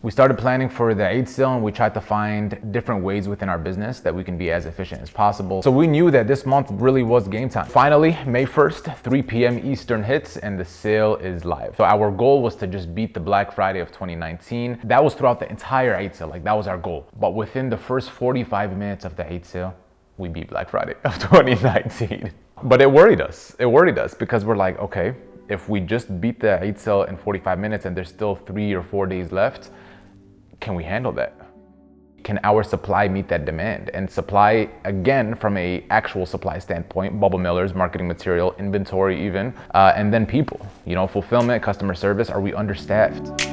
We started planning for the Eid Sale and we tried to find different ways within our business that we can be as efficient as possible. So we knew that this month really was game time. Finally, May 1st, 3 p.m. Eastern hits and the sale is live. So our goal was to just beat the Black Friday of 2019. That was throughout the entire Eid Sale, like that was our goal. But within the first 45 minutes of the Eid Sale, we beat Black Friday of 2019. But it worried us because we're like, okay, if we just beat the Eid Sale in 45 minutes and there's still 3 or 4 days left, can we handle that? Can our supply meet that demand? And supply, again, from a actual supply standpoint, bubble millers, marketing material, inventory even, and then people, fulfillment, customer service, are we understaffed?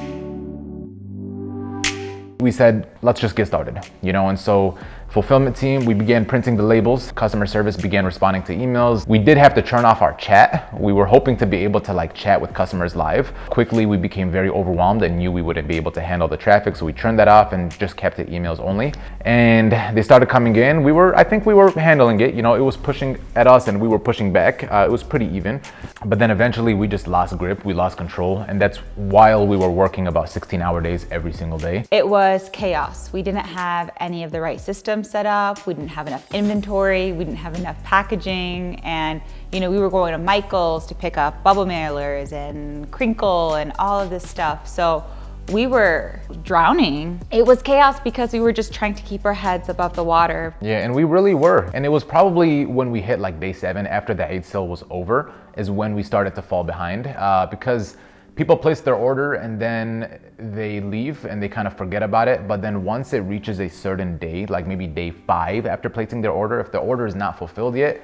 We said, let's just get started, and so fulfillment team, we began printing the labels. Customer service began responding to emails. We did have to turn off our chat. We were hoping to be able to chat with customers live. Quickly, we became very overwhelmed and knew we wouldn't be able to handle the traffic. So we turned that off and just kept it emails only. And they started coming in. I think we were handling it. It was pushing at us and we were pushing back. It was pretty even. But then eventually we just lost grip. We lost control. And that's while we were working about 16-hour days every single day. It was chaos. We didn't have any of the right systems set up. We didn't have enough inventory. We didn't have enough packaging. And, we were going to Michael's to pick up bubble mailers and crinkle and all of this stuff. So we were drowning. It was chaos because we were just trying to keep our heads above the water. Yeah, and we really were. And it was probably when we hit day 7 after the Eid Sale was over is when we started to fall behind because people place their order and then they leave and they kind of forget about it. But then once it reaches a certain day, like maybe day 5 after placing their order, if the order is not fulfilled yet,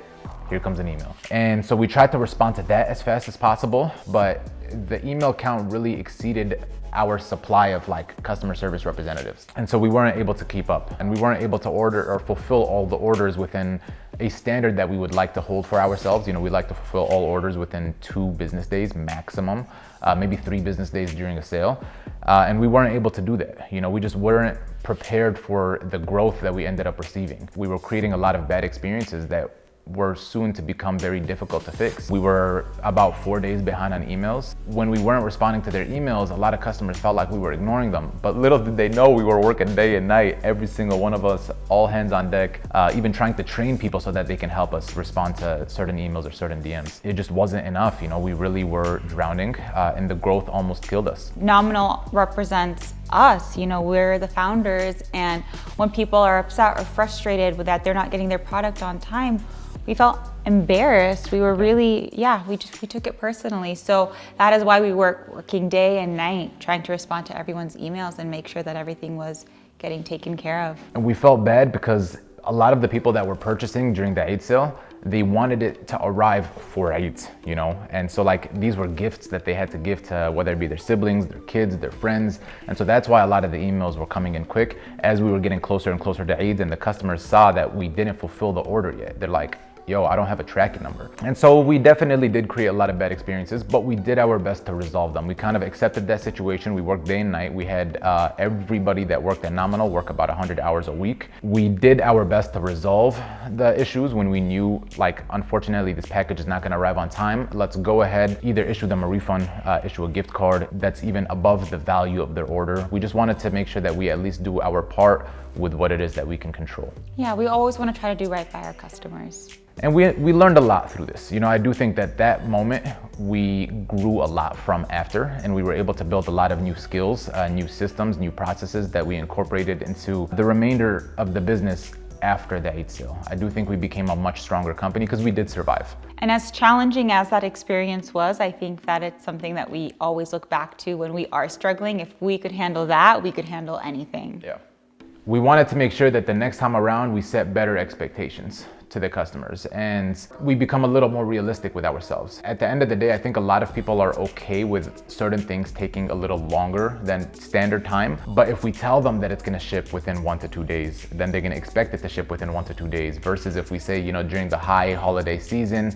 here comes an email. And so we tried to respond to that as fast as possible, but the email count really exceeded our supply of customer service representatives. And so we weren't able to keep up and we weren't able to order or fulfill all the orders within a standard that we would like to hold for ourselves. We like to fulfill all orders within 2 business days maximum, maybe 3 business days during a sale. And we weren't able to do that. We just weren't prepared for the growth that we ended up receiving. We were creating a lot of bad experiences that were soon to become very difficult to fix. We were about 4 days behind on emails. When we weren't responding to their emails, a lot of customers felt like we were ignoring them. But little did they know we were working day and night, every single one of us, all hands on deck, even trying to train people so that they can help us respond to certain emails or certain DMs. It just wasn't enough. We really were drowning and the growth almost killed us. Nominal represents us, we're the founders, and when people are upset or frustrated with that they're not getting their product on time, we felt embarrassed. We were really, we took it personally. So that is why we working day and night, trying to respond to everyone's emails and make sure that everything was getting taken care of. And we felt bad because a lot of the people that were purchasing during the Eid Sale, they wanted it to arrive for Eid, And so these were gifts that they had to give to whether it be their siblings, their kids, their friends. And so that's why a lot of the emails were coming in quick as we were getting closer and closer to Eid and the customers saw that we didn't fulfill the order yet. They're like, yo, I don't have a tracking number. And so we definitely did create a lot of bad experiences, but we did our best to resolve them. We kind of accepted that situation. We worked day and night. We had everybody that worked at Nominal work about 100 hours a week. We did our best to resolve the issues when we knew, unfortunately, this package is not gonna arrive on time. Let's go ahead, either issue them a refund, issue a gift card that's even above the value of their order. We just wanted to make sure that we at least do our part with what it is that we can control. Yeah, we always want to try to do right by our customers. And we learned a lot through this. I do think that moment we grew a lot from after, and we were able to build a lot of new skills, new systems, new processes that we incorporated into the remainder of the business after the Eid Sale. I do think we became a much stronger company because we did survive. And as challenging as that experience was, I think that it's something that we always look back to when we are struggling. If we could handle that, we could handle anything. Yeah. We wanted to make sure that the next time around we set better expectations to the customers and we become a little more realistic with ourselves. At the end of the day, I think a lot of people are okay with certain things taking a little longer than standard time. But if we tell them that it's gonna ship within 1 to 2 days, then they're gonna expect it to ship within 1 to 2 days versus if we say, during the high holiday season,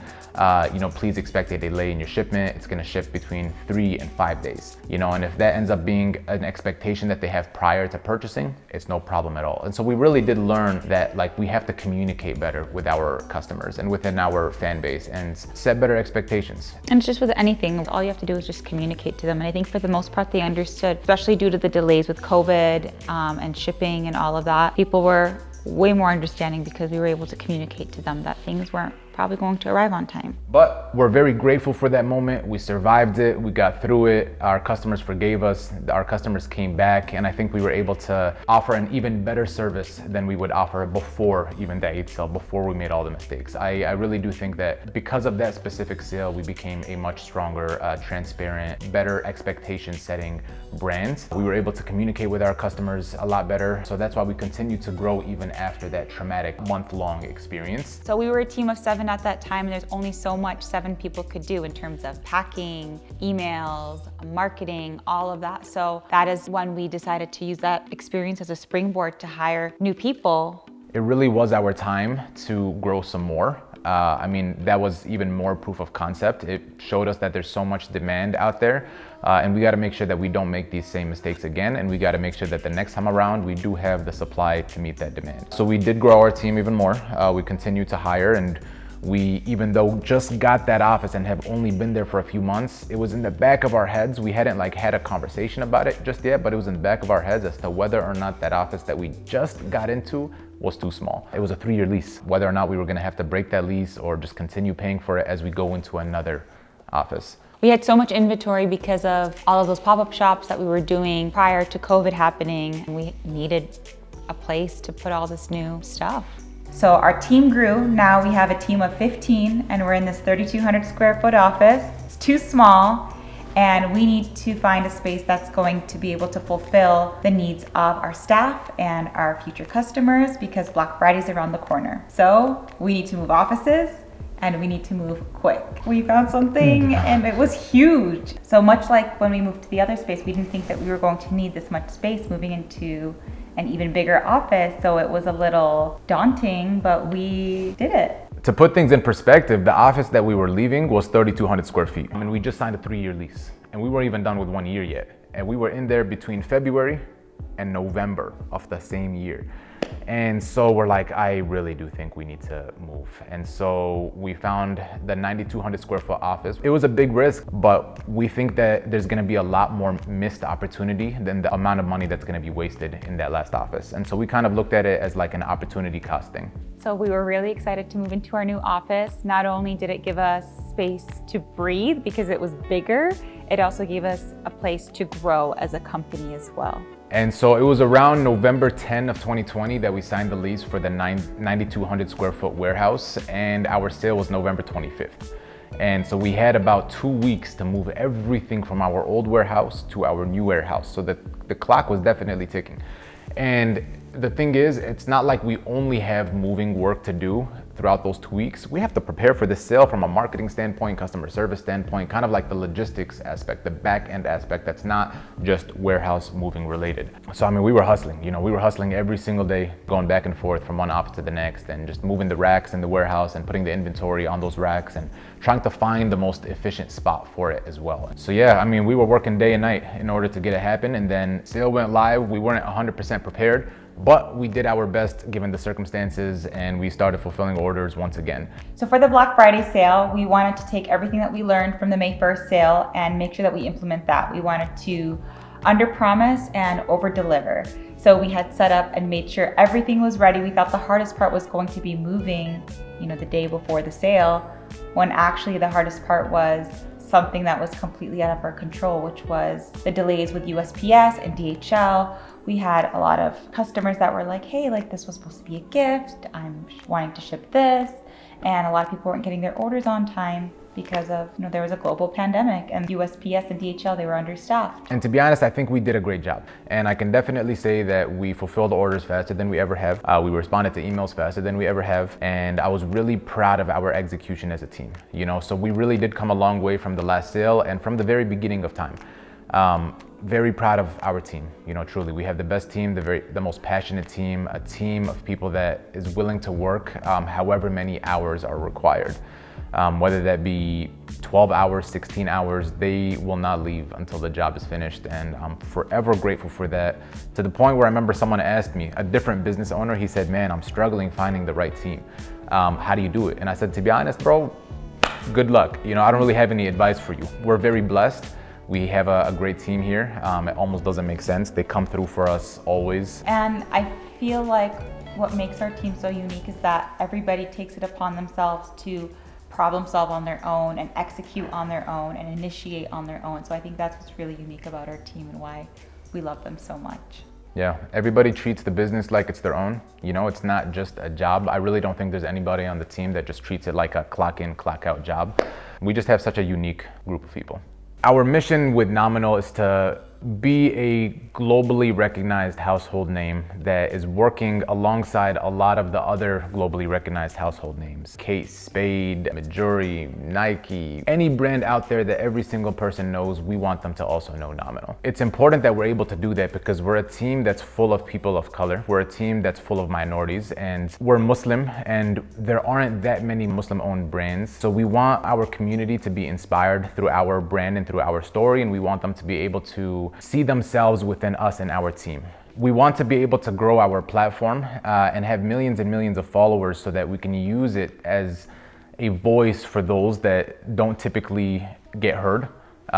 please expect a delay in your shipment. It's gonna ship between 3 and 5 days, and if that ends up being an expectation that they have prior to purchasing, it's no problem at all. And so we really did learn that we have to communicate better with with our customers and within our fan base and set better expectations. And it's just with anything, all you have to do is just communicate to them. And I think for the most part, they understood, especially due to the delays with COVID and shipping and all of that. People were way more understanding because we were able to communicate to them that things weren't probably going to arrive on time. But we're very grateful for that moment. We survived it, we got through it, our customers forgave us, our customers came back, and I think we were able to offer an even better service than we would offer before even the Eid Sale, before we made all the mistakes. I really do think that because of that specific sale, we became a much stronger, transparent, better expectation setting brand. We were able to communicate with our customers a lot better, so that's why we continue to grow even after that traumatic month-long experience. So we were a team of 7 at that time, and there's only so much 7 people could do in terms of packing, emails, marketing, all of that. So that is when we decided to use that experience as a springboard to hire new people. It really was our time to grow some more. I mean, that was even more proof of concept. It showed us that there's so much demand out there, and we got to make sure that we don't make these same mistakes again, and we got to make sure that the next time around we do have the supply to meet that demand. So we did grow our team even more. We continued to hire, and we, even though just got that office and have only been there for a few months, it was in the back of our heads. We hadn't had a conversation about it just yet, but it was in the back of our heads as to whether or not that office that we just got into was too small. It was a 3-year lease, whether or not we were gonna have to break that lease or just continue paying for it as we go into another office. We had so much inventory because of all of those pop-up shops that we were doing prior to COVID happening. We needed a place to put all this new stuff. So our team grew. Now we have a team of 15, and we're in this 3,200 square foot office. It's too small, and we need to find a space that's going to be able to fulfill the needs of our staff and our future customers, because Black Friday's around the corner. So we need to move offices, and we need to move quick. We found something and it was huge. So much like when we moved to the other space, we didn't think that we were going to need this much space moving into an even bigger office. So it was a little daunting, but we did it. To put things in perspective, the office that we were leaving was 3,200 square feet. I mean, we just signed a 3-year lease, and we weren't even done with 1 year yet. And we were in there between February and November of the same year. And so we're like, I really do think we need to move. And so we found the 9,200 square foot office. It was a big risk, but we think that there's gonna be a lot more missed opportunity than the amount of money that's gonna be wasted in that last office. And so we kind of looked at it as like an opportunity cost thing. So we were really excited to move into our new office. Not only did it give us space to breathe because it was bigger, it also gave us a place to grow as a company as well. And so it was around November 10 of 2020 that we signed the lease for the 9,200 square foot warehouse, and our sale was November 25th. And so we had about 2 weeks to move everything from our old warehouse to our new warehouse. So the clock was definitely ticking. And the thing is, it's not like we only have moving work to do throughout those 2 weeks. We have to prepare for the sale from a marketing standpoint, customer service standpoint, kind of like the logistics aspect, the back end aspect that's not just warehouse moving related. So I mean, we were hustling, we were hustling every single day, going back and forth from one office to the next, and just moving the racks in the warehouse and putting the inventory on those racks and trying to find the most efficient spot for it as well. So yeah, I mean, we were working day and night in order to get it happen, and then sale went live. We weren't 100% prepared, but we did our best given the circumstances, and we started fulfilling orders once again. So for the Black Friday sale, we wanted to take everything that we learned from the May 1st sale and make sure that we implement that. We wanted to under-promise and over-deliver. So we had set up and made sure everything was ready. We thought the hardest part was going to be moving, the day before the sale, when actually the hardest part was something that was completely out of our control, which was the delays with USPS and DHL. We had a lot of customers that were like, hey, this was supposed to be a gift. I'm wanting to ship this. And a lot of people weren't getting their orders on time because of, there was a global pandemic, and USPS and DHL, they were understaffed. And to be honest, I think we did a great job. And I can definitely say that we fulfilled orders faster than we ever have. We responded to emails faster than we ever have. And I was really proud of our execution as a team, so we really did come a long way from the last sale and from the very beginning of time. Very proud of our team, truly. We have the best team, the most passionate team, a team of people that is willing to work however many hours are required. Whether that be 12 hours, 16 hours, they will not leave until the job is finished. And I'm forever grateful for that, to the point where I remember someone asked me, a different business owner, he said, man, I'm struggling finding the right team. How do you do it? And I said, to be honest, bro, good luck. You know, I don't really have any advice for you. We're very blessed. We have a great team here. It almost doesn't make sense. They come through for us always. And I feel like what makes our team so unique is that everybody takes it upon themselves to problem solve on their own and execute on their own and initiate on their own. So I think that's what's really unique about our team and why we love them so much. Yeah, everybody treats the business like it's their own. You know, it's not just a job. I really don't think there's anybody on the team that just treats it like a clock in, clock out job. We just have such a unique group of people. Our mission with Nominal is to be a globally recognized household name that is working alongside a lot of the other globally recognized household names. Kate Spade, Midjouri, Nike, any brand out there that every single person knows, we want them to also know Nominal. It's important that we're able to do that because we're a team that's full of people of color. We're a team that's full of minorities, and we're Muslim, and there aren't that many Muslim-owned brands. So we want our community to be inspired through our brand and through our story, and we want them to be able to see themselves within us and our team. We want to be able to grow our platform and have millions and millions of followers so that we can use it as a voice for those that don't typically get heard.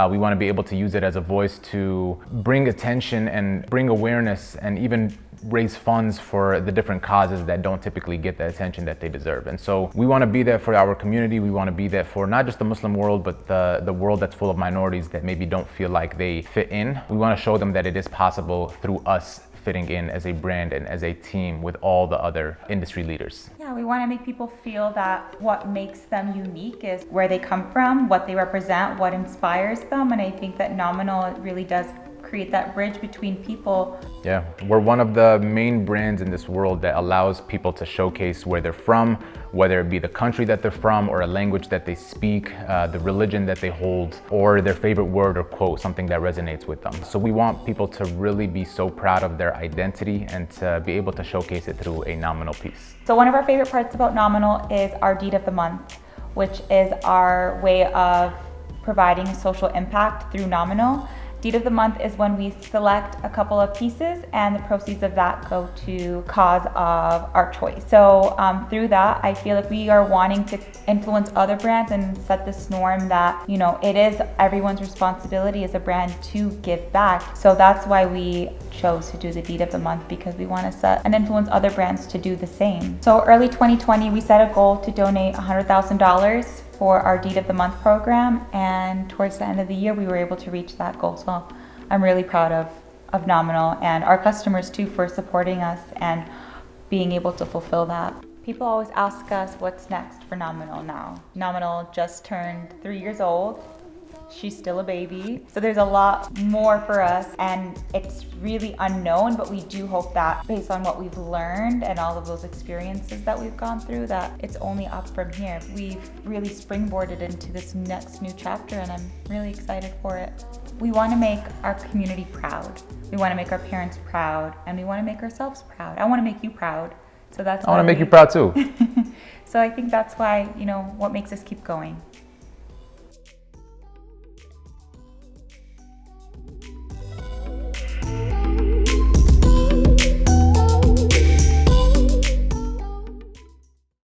We want to be able to use it as a voice to bring attention and bring awareness and even raise funds for the different causes that don't typically get the attention that they deserve. And so we want to be there for our community. We want to be there for not just the Muslim world, but the world that's full of minorities that maybe don't feel like they fit in. We want to show them that it is possible through us fitting in as a brand and as a team with all the other industry leaders. Yeah, we want to make people feel that what makes them unique is where they come from, what they represent, what inspires them. And I think that Nominal really does create that bridge between people. Yeah, we're one of the main brands in this world that allows people to showcase where they're from, whether it be the country that they're from or a language that they speak, the religion that they hold, or their favorite word or quote, something that resonates with them. So we want people to really be so proud of their identity and to be able to showcase it through a Nominal piece. So one of our favorite parts about Nominal is our Deed of the Month, which is our way of providing social impact through Nominal. Deed of the Month is when we select a couple of pieces and the proceeds of that go to cause of our choice. So through that, I feel like we are wanting to influence other brands and set this norm that, you know, it is everyone's responsibility as a brand to give back. So that's why we chose to do the Deed of the Month, because we want to set and influence other brands to do the same. So early 2020, we set a goal to donate $100,000 for our Deed of the Month program, and towards the end of the year we were able to reach that goal. So I'm really proud of Nominal and our customers too for supporting us and being able to fulfill that. People always ask us what's next for Nominal now. Nominal just turned 3 years old. She's still a baby. So there's a lot more for us and it's really unknown, but we do hope that based on what we've learned and all of those experiences that we've gone through, that it's only up from here. We've really springboarded into this next new chapter and I'm really excited for it. We want to make our community proud. We want to make our parents proud and we want to make ourselves proud. I want to make you proud. So that's I want to make you proud too. So I think that's why, you know, what makes us keep going.